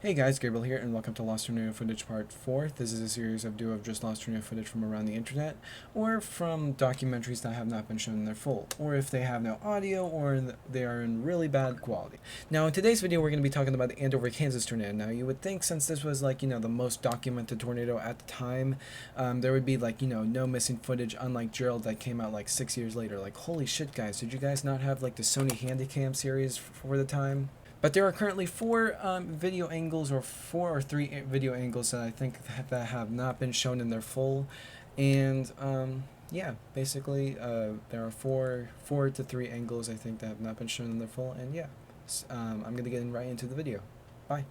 Hey guys, Gabriel here, and welcome to Lost Tornado Footage Part 4. This is a series of just lost tornado footage from around the internet, or from documentaries that have not been shown in their full, or if they have no audio, or they are in really bad quality. Now, in today's video, we're going to be talking about the Andover, Kansas tornado. Now, you would think since this was, like, the most documented tornado at the time, there would be, like, no missing footage, unlike Gerald that came out, like, 6 years later. Like, holy shit, guys, did you guys not have, like, the Sony Handycam series for the time? But there are currently four video angles, or three video angles that I think that have not been shown in their full, and yeah, basically there are four to three angles I think that have not been shown in their full, and yeah, I'm gonna get right into the video. Bye.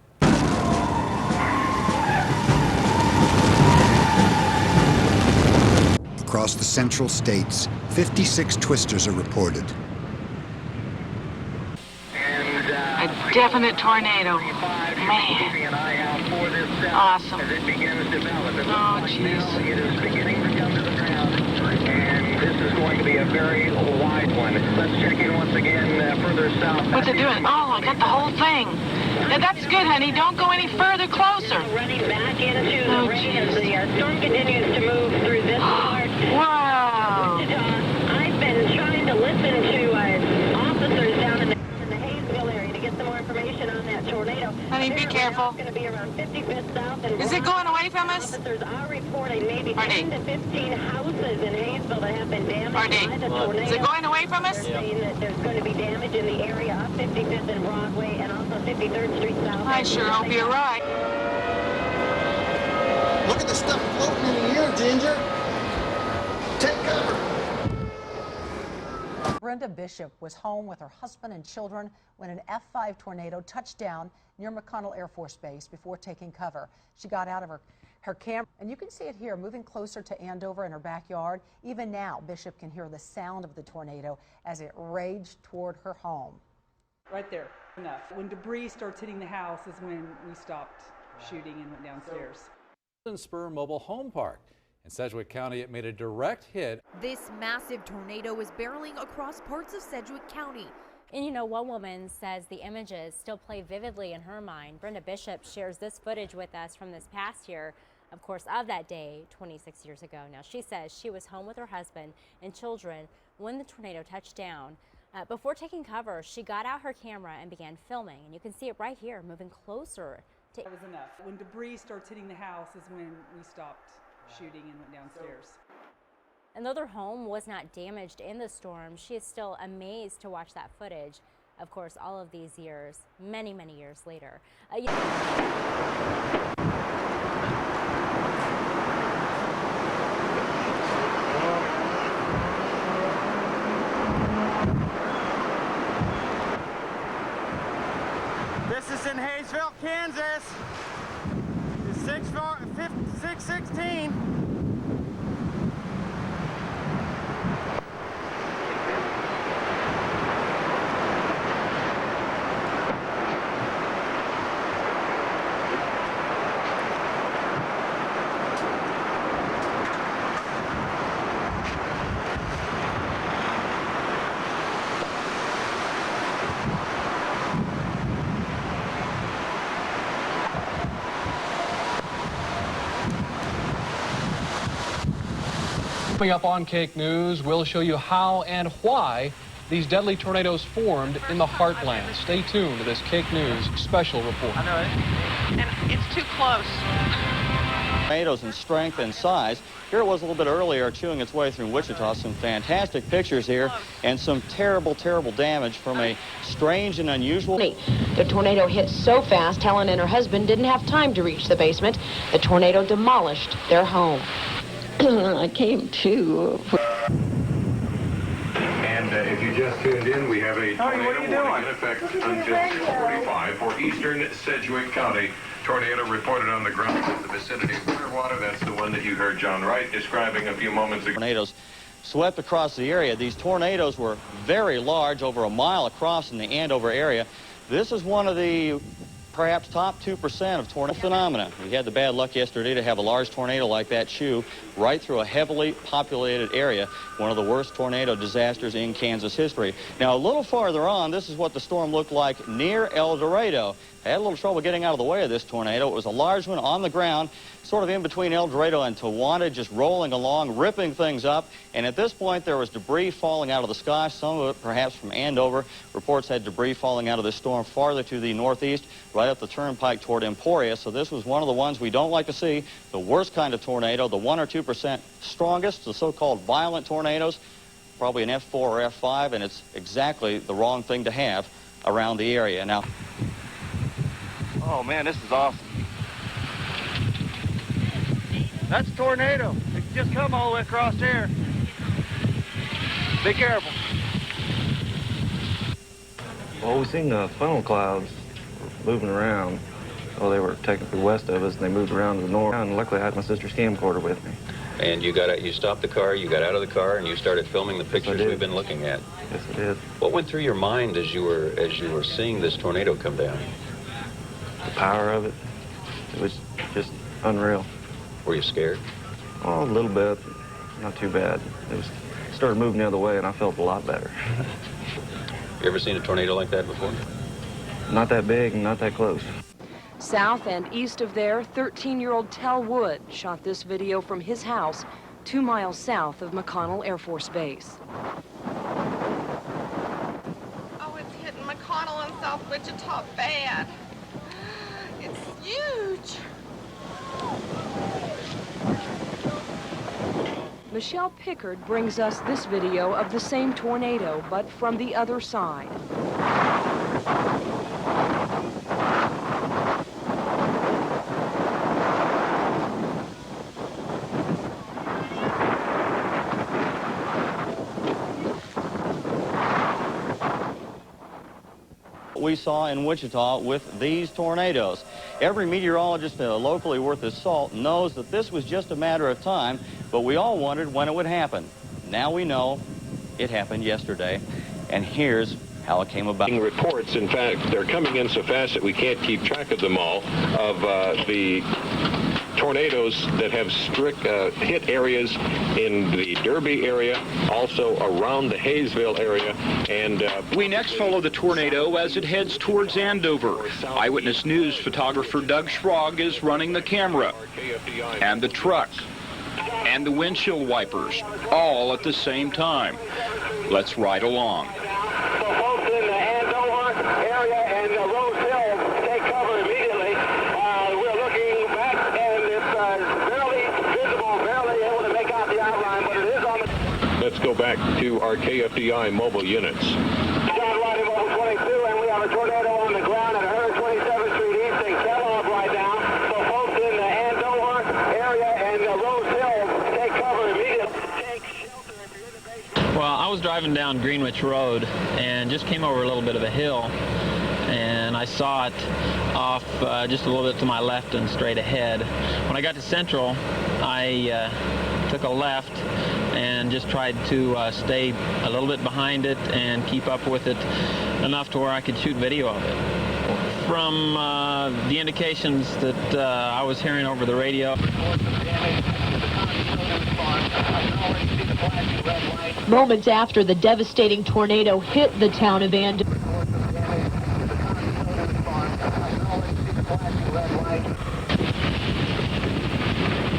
Across the central states, 56 twisters are reported. A definite tornado. Man. Awesome. Oh, jeez. And this is going to be a very wide one. Let's check in once again further south. What's it doing? Oh, I got the whole thing. Now, that's good, honey. Don't go any further closer. Running back into the rain as the storm continues to move through this part. Wow. I've been trying to listen to officers down in the Hayesville area to get some more information on that tornado. Honey, be careful. It's going to be around 55th South. And is it going away from us? Officers are reporting maybe Marty. 10 to 15 houses in Hayesville that have been damaged by the tornado. Is it going away from us? They're saying that there's going to be damage in the area of 55th and Broadway and also 53rd Street South. I sure hope you're right. Look at the stuff floating in the air, Ginger. Take cover. Brenda Bishop was home with her husband and children when an F5 tornado touched down near McConnell Air Force Base before taking cover. She got out of her camera, and you can see it here moving closer to Andover in her backyard. Even now, Bishop can hear the sound of the tornado as it raged toward her home. Right there, enough. When debris starts hitting the house is when we stopped shooting and went downstairs. Spur Mobile Home Park. In Sedgwick County, it made a direct hit. This massive tornado is barreling across parts of Sedgwick County. And one woman says the images still play vividly in her mind. Brenda Bishop shares this footage with us from this past year, of course, of that day 26 years ago. Now, she says she was home with her husband and children when the tornado touched down. Before taking cover, she got out her camera and began filming. And you can see it right here, moving closer. That was enough. When debris starts hitting the house is when we stopped shooting and went downstairs. And though their home was not damaged in the storm, she is still amazed to watch that footage. Of course, all of these years, many, many years later. This is in Hayesville, Kansas. It's 616. Coming up on Cake News, we'll show you how and why these deadly tornadoes formed in the heartland. Stay tuned to this Cake News special report. I know it. And it's too close. Tornadoes in strength and size. Here it was a little bit earlier, chewing its way through Wichita. Some fantastic pictures here, and some terrible, terrible damage from a strange and unusual. The tornado hit so fast, Helen and her husband didn't have time to reach the basement. The tornado demolished their home. I came to. And if you just tuned in, we have a tornado warning in effect until 6:45 for eastern Sedgwick County. Tornado reported on the ground in the vicinity of Clearwater. That's the one that you heard John Wright describing a few moments ago. Tornadoes swept across the area. These tornadoes were very large, over a mile across in the Andover area. This is one of the perhaps top 2% of tornado phenomena. We had the bad luck yesterday to have a large tornado like that chew right through a heavily populated area, one of the worst tornado disasters in Kansas history. Now, a little farther on, this is what the storm looked like near El Dorado. I had a little trouble getting out of the way of this tornado. It was a large one on the ground, sort of in between El Dorado and Towanda, just rolling along, ripping things up. And at this point, there was debris falling out of the sky, some of it perhaps from Andover. Reports had debris falling out of this storm farther to the northeast, right up the turnpike toward Emporia. So this was one of the ones we don't like to see, the worst kind of tornado, the 1 or 2% strongest, the so-called violent tornadoes, probably an F4 or F5, and it's exactly the wrong thing to have around the area. Now, oh man, this is awesome. That's a tornado. It can just come all the way across here. Be careful. Well, we've seen the funnel clouds moving around. Well, they were technically west of us, and they moved around to the north. And luckily, I had my sister's camcorder with me. And you stopped the car, you got out of the car, and you started filming the pictures we've been looking at. Yes, I did. What went through your mind as you were seeing this tornado come down? The power of it. It was just unreal. Were you scared? Oh, a little bit. Not too bad. It started moving the other way, and I felt a lot better. You ever seen a tornado like that before? Not that big and not that close. South and east of there, 13-year-old Tel Wood shot this video from his house 2 miles south of McConnell Air Force Base. Oh, it's hitting McConnell and South Wichita bad. It's huge. Michelle Pickard brings us this video of the same tornado, but from the other side. We saw in Wichita with these tornadoes. Every meteorologist locally worth his salt knows that this was just a matter of time, but we all wondered when it would happen. Now we know it happened yesterday, and here's how it came about. Reports, in fact, they're coming in so fast that we can't keep track of them all, of the tornadoes that have hit areas in the Derby area, also around the Hayesville area, and we next follow the tornado as it heads towards Andover. Eyewitness News photographer Doug Schrog is running the camera, and the truck, and the windshield wipers, all at the same time. Let's ride along. Folks in the Andover area and Rose Hill take cover immediately. We're looking back, and it's barely visible, barely able to make out the outline, but it is on the... let's go back to our KFDI mobile units. John Riding Mobile 22, and we have a tornado on the ground at 127th Street East in Kellogg right now. So folks in the Andover area and Rose Hill take cover immediately. Well, I was driving down Greenwich Road and just came over a little bit of a hill, and I saw it off just a little bit to my left and straight ahead. When I got to Central, I took a left and just tried to stay a little bit behind it and keep up with it enough to where I could shoot video of it. From the indications that I was hearing over the radio, Moments after the devastating tornado hit the town of Andover,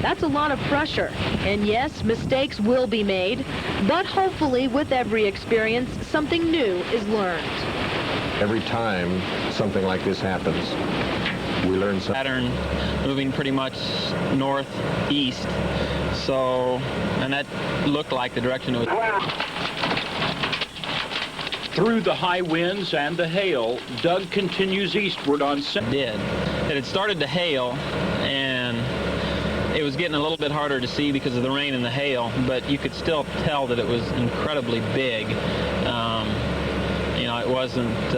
that's a lot of pressure. And yes, mistakes will be made, but hopefully with every experience, something new is learned. Every time something like this happens, we learn something. Pattern moving pretty much northeast, so, and that looked like the direction it was. Through the high winds and the hail, Doug continues eastward on... It had started to hail, and it was getting a little bit harder to see because of the rain and the hail, but you could still tell that it was incredibly big. You know, it wasn't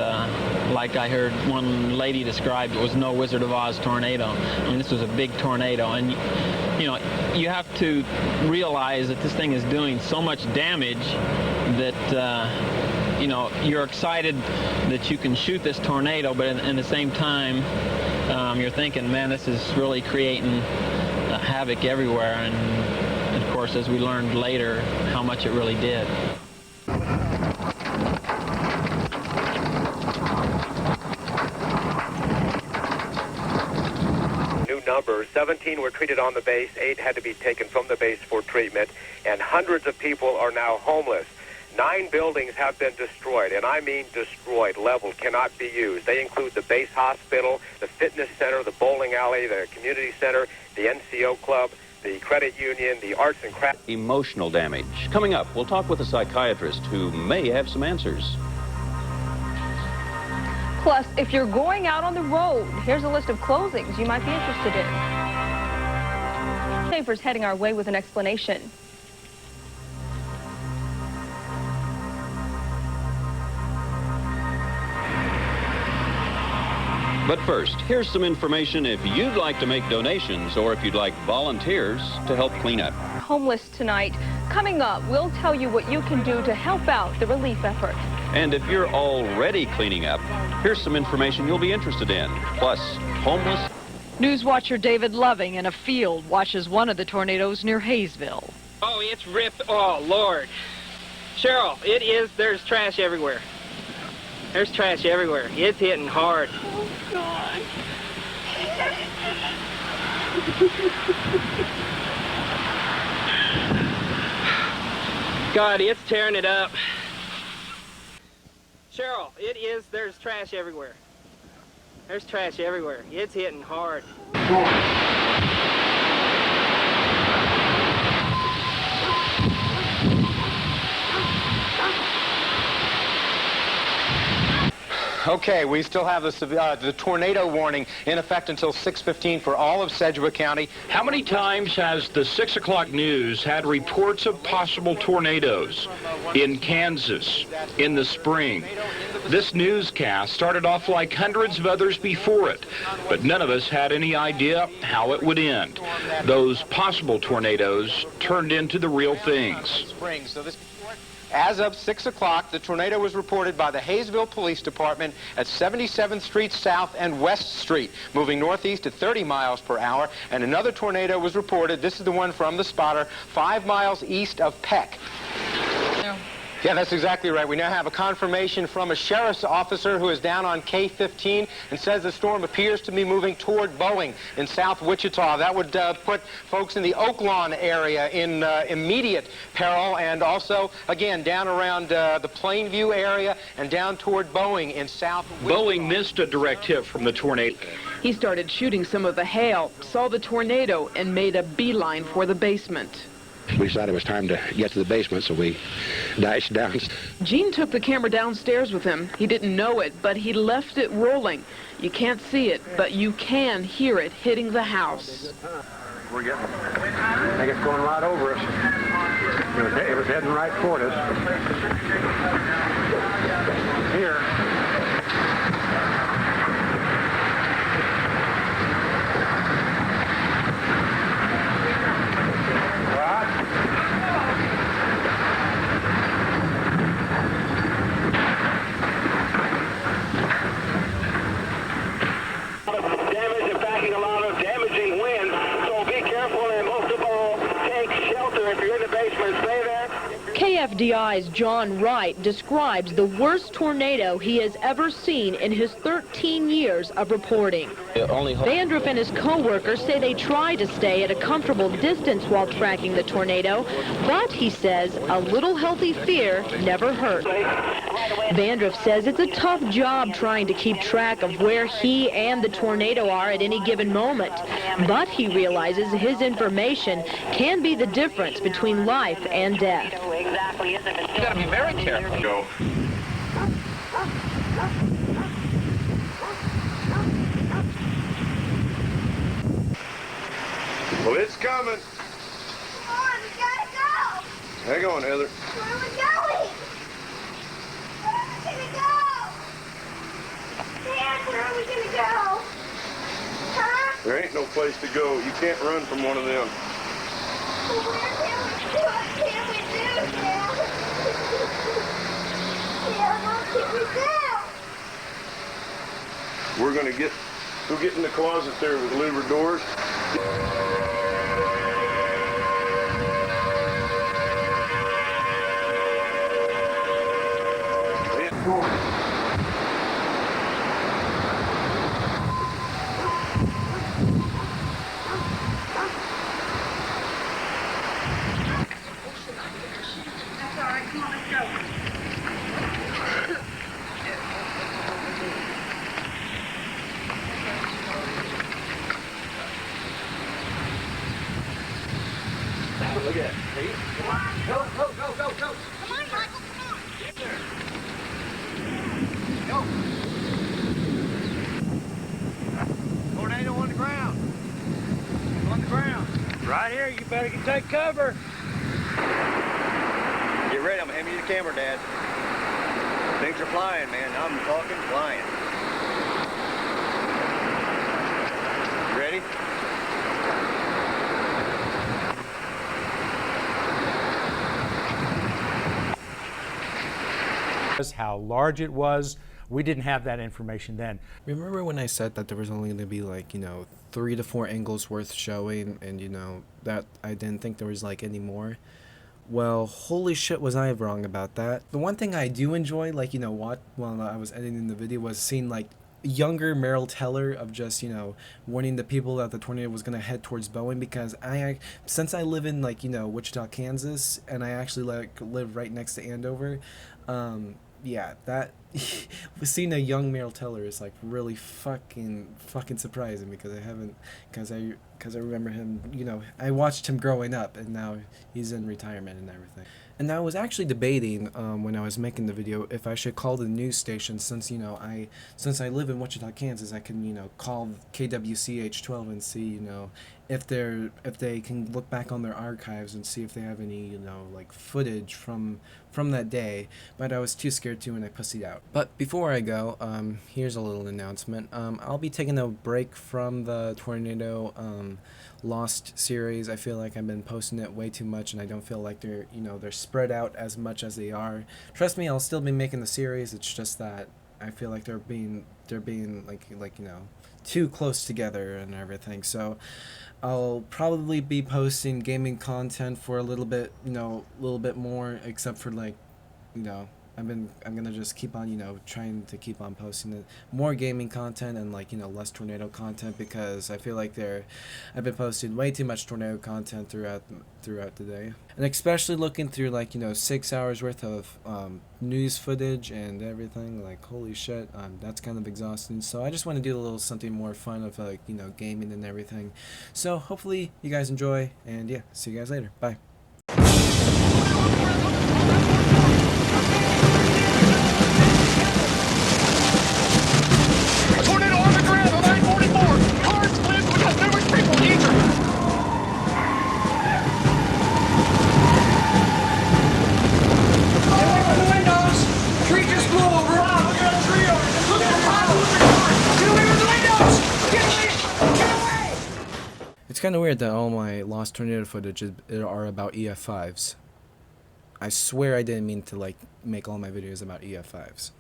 like I heard one lady describe, it was no Wizard of Oz tornado. I mean, this was a big tornado, and you know, you have to realize that this thing is doing so much damage that you know, you're excited that you can shoot this tornado, but in the same time, you're thinking, man, this is really creating havoc everywhere. And of course, as we learned later, how much it really did. Number 17 were treated on the base, 8 had to be taken from the base for treatment, and hundreds of people are now homeless. 9 buildings have been destroyed, and I mean destroyed, leveled, cannot be used. They include the base hospital, the fitness center, the bowling alley, the community center, the NCO club, the credit union, the arts and crafts. Emotional damage. Coming up, we'll talk with a psychiatrist who may have some answers. Plus, if you're going out on the road, here's a list of closings you might be interested in. Papers heading our way with an explanation. But first, here's some information if you'd like to make donations or if you'd like volunteers to help clean up. Homeless tonight. Coming up, we'll tell you what you can do to help out the relief effort. And if you're already cleaning up, here's some information you'll be interested in. Plus, homeless. News watcher David Loving in a field watches one of the tornadoes near Hayesville. Oh, it's ripped. Oh, Lord. Cheryl, there's trash everywhere. There's trash everywhere. It's hitting hard. Oh, God. God, it's tearing it up. Cheryl, there's trash everywhere. There's trash everywhere. It's hitting hard. Okay, we still have the tornado warning in effect until 6:15 for all of Sedgwick County. How many times has the 6 o'clock news had reports of possible tornadoes in Kansas in the spring? This newscast started off like hundreds of others before it, but none of us had any idea how it would end. Those possible tornadoes turned into the real things. As of 6 o'clock, the tornado was reported by the Hayesville Police Department at 77th Street South and West Street, moving northeast at 30 miles per hour. And another tornado was reported, this is the one from the spotter, 5 miles east of Peck. Yeah, that's exactly right. We now have a confirmation from a sheriff's officer who is down on K-15 and says the storm appears to be moving toward Boeing in South Wichita. That would put folks in the Oaklawn area in immediate peril, and also, again, down around the Plainview area and down toward Boeing in South Wichita. Boeing missed a direct hit from the tornado. He started shooting some of the hail, saw the tornado, and made a beeline for the basement. We decided it was time to get to the basement, so we dashed down. Gene took the camera downstairs with him. He didn't know it, but he left it rolling. You can't see it, but you can hear it hitting the house. We're getting, I think it's going right over us. It was heading right toward us. Here. KFDI's John Wright describes the worst tornado he has ever seen in his 13 years of reporting. Vandruff and his co-workers say they try to stay at a comfortable distance while tracking the tornado, but he says a little healthy fear never hurt. Vandruff says it's a tough job trying to keep track of where he and the tornado are at any given moment, but he realizes his information can be the difference between life and death. You gotta be very careful. Go. Well, it's coming. Come on, we gotta go. Hang on, Heather. Where are we going? Where are we gonna go? Dad, where are we gonna go? Huh? There ain't no place to go. You can't run from one of them. What can we do, Dad? We're going to go get in the closet there with louvered doors. Look at that. See? Come on. Go, go, go, go, go. Come on, Michael, come on. Get there. Go. Tornado on the ground. On the ground. Right here, you better take cover. Get ready. I'm going to hand you the camera, Dad. Things are flying, man. I'm talking flying. Ready? How large it was. We didn't have that information then. Remember when I said that there was only going to be 3 to 4 angles worth showing, and that I didn't think there was any more? Well, holy shit was I wrong about that. The one thing I do enjoy, while I was editing the video, was seeing younger Merrill Teller of just warning the people that the tornado was going to head towards Bowen, because since I live in Wichita, Kansas, and I actually live right next to Andover, yeah, that seeing a young Merrill Teller is really fucking surprising, because I remember him, I watched him growing up, and now he's in retirement and everything. And I was actually debating when I was making the video if I should call the news station, since I live in Wichita, Kansas. I can call KWCH-12 and see if they can look back on their archives and see if they have any footage from that day. But I was too scared to, and I pussied out. But before I go, here's a little announcement. I'll be taking a break from the Tornado Lost series. I feel like I've been posting it way too much, and I don't feel like they're spread out as much as they are. Trust me, I'll still be making the series. It's just that I feel like they're being too close together and everything. So I'll probably be posting gaming content for a little bit more, except for I'm gonna just keep on trying to keep on posting more gaming content and less tornado content, because I feel like I've been posting way too much tornado content throughout the day, and especially looking through 6 hours worth of news footage and everything. Holy shit, that's kind of exhausting. So I just want to do a little something more fun of gaming and everything. So hopefully you guys enjoy, and yeah, see you guys later. Bye. It's kind of weird that all my lost tornado footage are about EF5s. I swear I didn't mean to make all my videos about EF5s.